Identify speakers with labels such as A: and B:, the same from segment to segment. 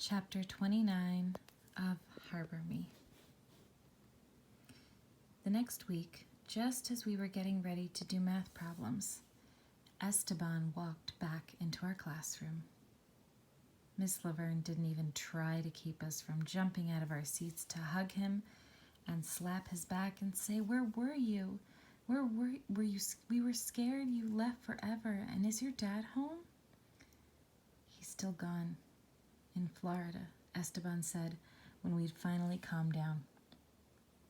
A: Chapter 29 of Harbor Me. The next week, just as we were getting ready to do math problems, Esteban walked back into our classroom. Miss Laverne didn't even try to keep us from jumping out of our seats to hug him and slap his back and say, "Where were you? Where were you? We were scared you left forever. And is your dad home?" "He's still gone. In Florida," Esteban said when we'd finally calmed down.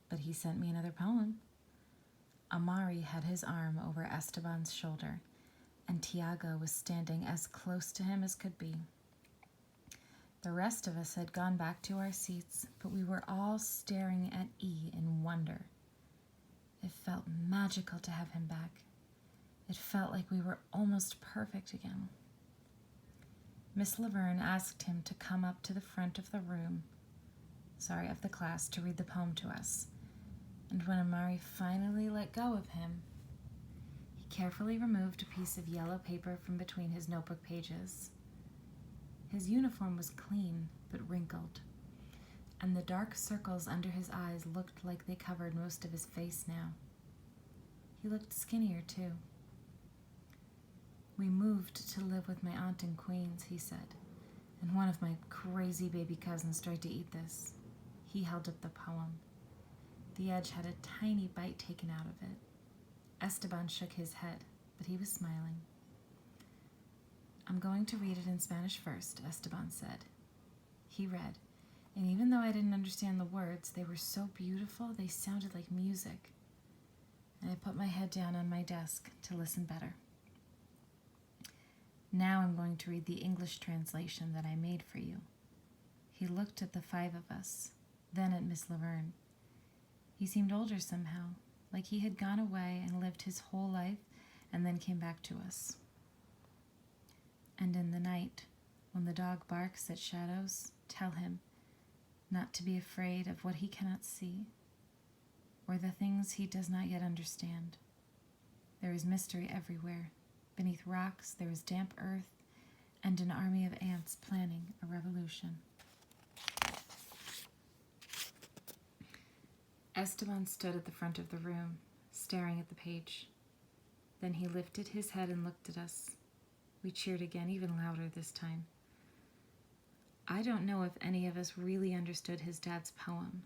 A: "But he sent me another poem." Amari had his arm over Esteban's shoulder, and Tiago was standing as close to him as could be. The rest of us had gone back to our seats, but we were all staring at E in wonder. It felt magical to have him back. It felt like we were almost perfect again. Miss Laverne asked him to come up to the front of the class to read the poem to us. And when Amari finally let go of him, he carefully removed a piece of yellow paper from between his notebook pages. His uniform was clean but wrinkled, and the dark circles under his eyes looked like they covered most of his face now. He looked skinnier, too. "We moved to live with my aunt in Queens," he said, "and one of my crazy baby cousins tried to eat this." He held up the poem. The edge had a tiny bite taken out of it. Esteban shook his head, but he was smiling. "I'm going to read it in Spanish first," Esteban said. He read, and even though I didn't understand the words, they were so beautiful they sounded like music. And I put my head down on my desk to listen better. "Now I'm going to read the English translation that I made for you." He looked at the five of us, then at Miss Laverne. He seemed older somehow, like he had gone away and lived his whole life and then came back to us. "And in the night, when the dog barks at shadows, tell him not to be afraid of what he cannot see, or the things he does not yet understand. There is mystery everywhere. Beneath rocks there is damp earth and an army of ants planning a revolution." Esteban stood at the front of the room, staring at the page. Then he lifted his head and looked at us. We cheered again, even louder this time. I don't know if any of us really understood his dad's poem,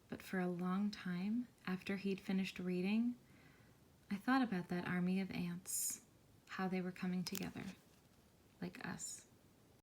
A: but for a long time, after he'd finished reading, I thought about that army of ants, how they were coming together, like us.